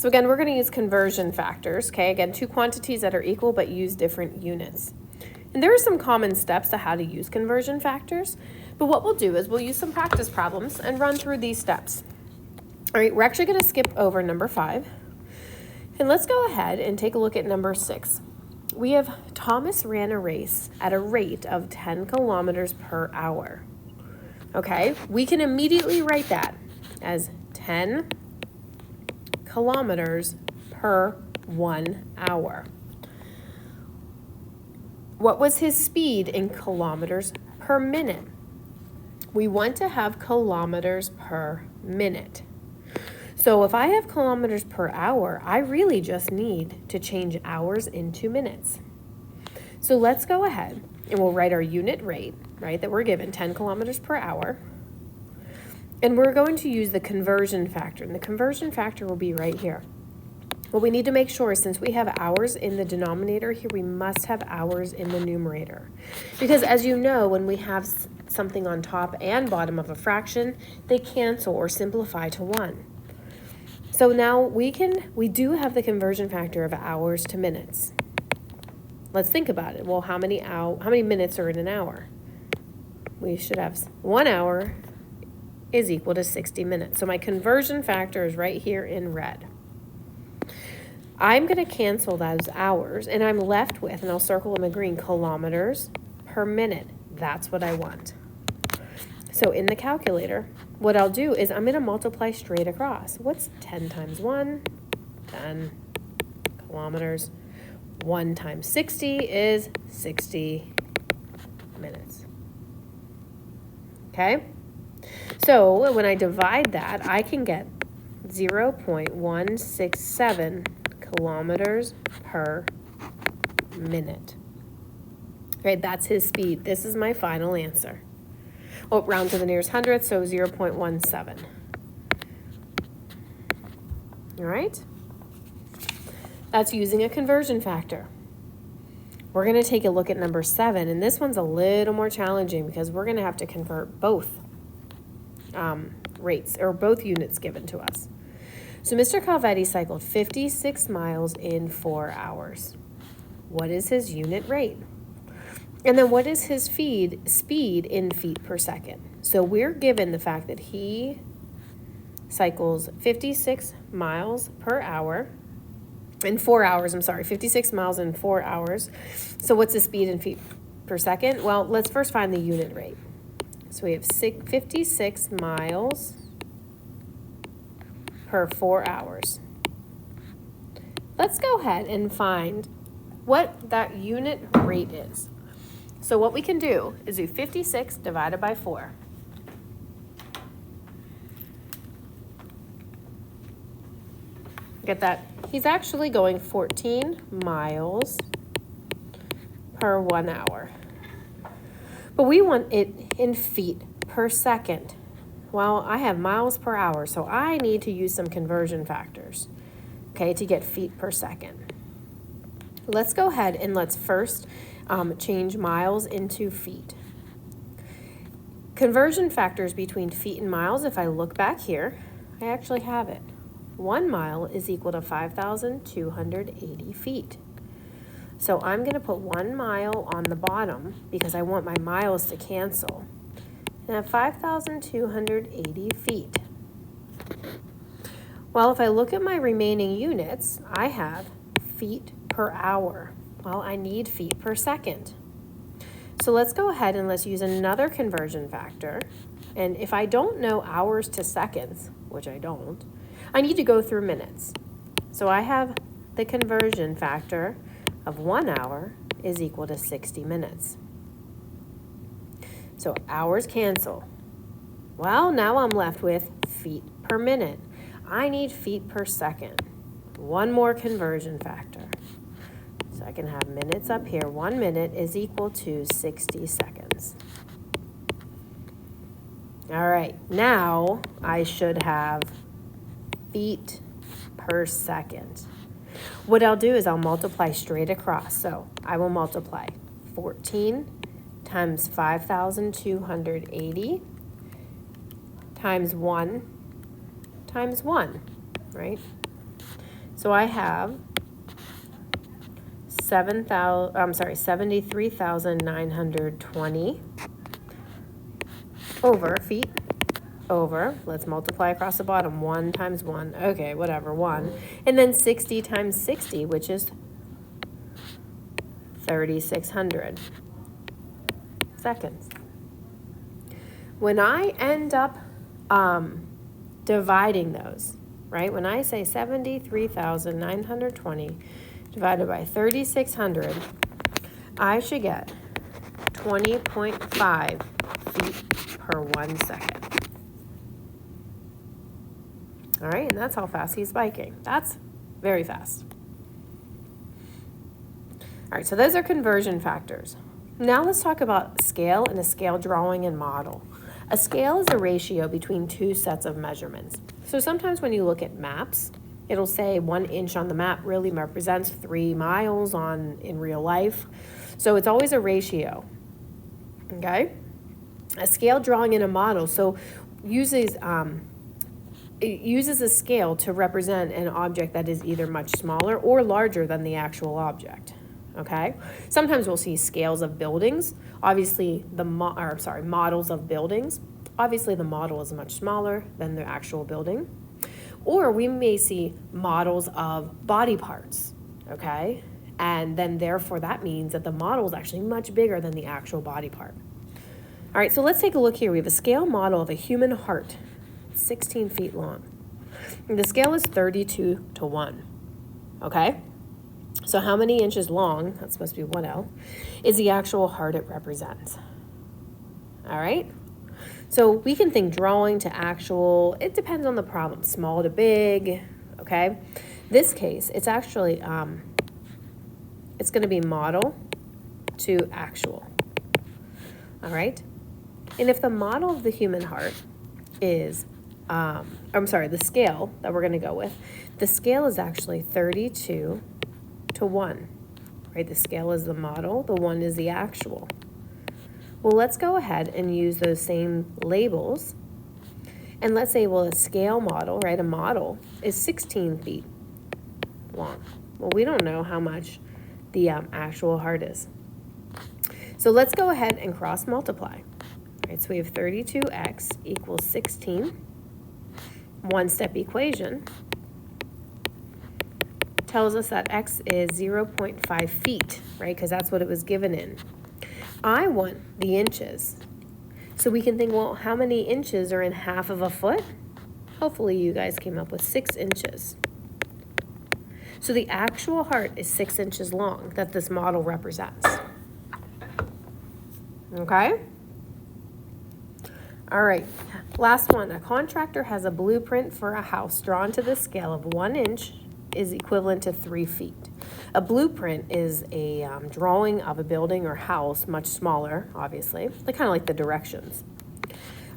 So again, we're going to use conversion factors, okay? Again, two quantities that are equal but use different units. And there are some common steps to how to use conversion factors, but what we'll do is we'll use some practice problems and run through these steps. All right, we're actually going to skip over number 5, and let's go ahead and take a look at number 6. We have Thomas ran a race at a rate of 10 kilometers per hour. Okay, we can immediately write that as 10 kilometers per 1 hour. What was his speed in kilometers per minute? We want to have kilometers per minute. So if I have kilometers per hour, I really just need to change hours into minutes. So let's go ahead and we'll write our unit rate, right, that we're given, 10 kilometers per hour. And we're going to use the conversion factor, and the conversion factor will be right here. What we need to make sure is since we have hours in the denominator here, we must have hours in the numerator. Because as you know, when we have something on top and bottom of a fraction, they cancel or simplify to 1. So now we do have the conversion factor of hours to minutes. Let's think about it. Well, how many minutes are in an hour? We should have 1 hour is equal to 60 minutes. So my conversion factor is right here in red. I'm going to cancel those hours, and I'm left with, and I'll circle them in green, kilometers per minute. That's what I want. So in the calculator, what I'll do is I'm going to multiply straight across. What's 10 times 1? 10 kilometers. 1 times 60 is 60 minutes. Okay? So when I divide that, I can get 0.167 kilometers per minute. Right, that's his speed. This is my final answer. Oh, round to the nearest hundredth, so 0.17. All right? That's using a conversion factor. We're going to take a look at number 7, and this one's a little more challenging because we're going to have to convert both rates, or both units given to us. So Mr. Calvetti cycled 56 miles in 4 hours. What is his unit rate? And then what is his speed in feet per second? So we're given the fact that he cycles 56 miles per hour in 4 hours, 56 miles in 4 hours. So what's the speed in feet per second? Well, let's first find the unit rate. So we have 56 miles per 4 hours. Let's go ahead and find what that unit rate is. So what we can do is do 56 divided by 4. Get that? He's actually going 14 miles per 1 hour. But we want it in feet per second. Well, I have miles per hour, so I need to use some conversion factors, okay, to get feet per second. Let's go ahead and let's first change miles into feet. Conversion factors between feet and miles, if I look back here, I actually have it. 1 mile is equal to 5,280 feet. So I'm going to put 1 mile on the bottom because I want my miles to cancel. And I have 5,280 feet. Well, if I look at my remaining units, I have feet per hour. Well, I need feet per second. So let's go ahead and let's use another conversion factor. And if I don't know hours to seconds, which I don't, I need to go through minutes. So I have the conversion factor of 1 hour is equal to 60 minutes. So hours cancel. Well, now I'm left with feet per minute. I need feet per second. One more conversion factor. So I can have minutes up here. 1 minute is equal to 60 seconds. All right, now I should have feet per second. What I'll do is I'll multiply straight across. So I will multiply 14 times 5,280 times 1 times 1, right? So I have 73,920 over feet over, let's multiply across the bottom, 1 times 1, okay, whatever, 1, and then 60 times 60, which is 3,600 seconds. When I end up dividing those, right, when I say 73,920 divided by 3,600, I should get 20.5 feet per 1 second. All right, and that's how fast he's biking. That's very fast. All right, so those are conversion factors. Now let's talk about scale and a scale drawing and model. A scale is a ratio between two sets of measurements. So sometimes when you look at maps, it'll say 1 inch on the map really represents 3 miles in real life. So it's always a ratio, okay? A scale drawing and a model, so it uses a scale to represent an object that is either much smaller or larger than the actual object, okay? Sometimes we'll see scales of buildings, obviously models of buildings. Obviously the model is much smaller than the actual building. Or we may see models of body parts, okay? And then therefore that means that the model is actually much bigger than the actual body part. All right, so let's take a look here. We have a scale model of a human heart, 16 feet long. And the scale is 32:1, okay? So how many inches long, that's supposed to be 1L, is the actual heart it represents? All right? So we can think drawing to actual, it depends on the problem, small to big, okay? This case, it's actually, it's gonna be model to actual, all right? And if the model of the human heart is, the scale that we're gonna go with, the scale is actually 32:1, right? The scale is the model, the 1 is the actual. Well, let's go ahead and use those same labels. And let's say, well, a scale model, right? A model is 16 feet long. Well, we don't know how much the actual heart is. So let's go ahead and cross multiply. Right, so we have 32x equals 16. One-step equation tells us that x is 0.5 feet, right? Because that's what it was given in. I want the inches. So we can think, well, how many inches are in half of a foot? Hopefully you guys came up with 6 inches. So the actual heart is 6 inches long that this model represents. Okay? All right, last one. A contractor has a blueprint for a house drawn to the scale of 1 inch is equivalent to 3 feet. A blueprint is a drawing of a building or house, much smaller, obviously. They're kind of like the directions.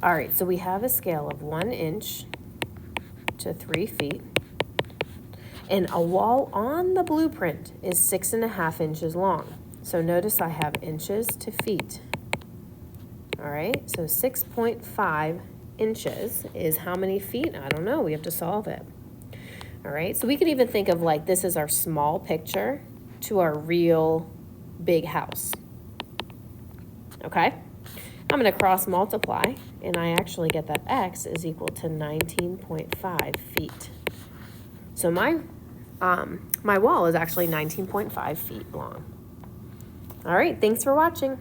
All right, so we have a scale of 1 inch to 3 feet. And a wall on the blueprint is 6.5 inches long. So notice I have inches to feet. All right, so 6.5 inches is how many feet? I don't know, we have to solve it. All right, so we could even think of like this is our small picture to our real big house. Okay, I'm gonna cross multiply and I actually get that x is equal to 19.5 feet. So my wall is actually 19.5 feet long. All right, thanks for watching.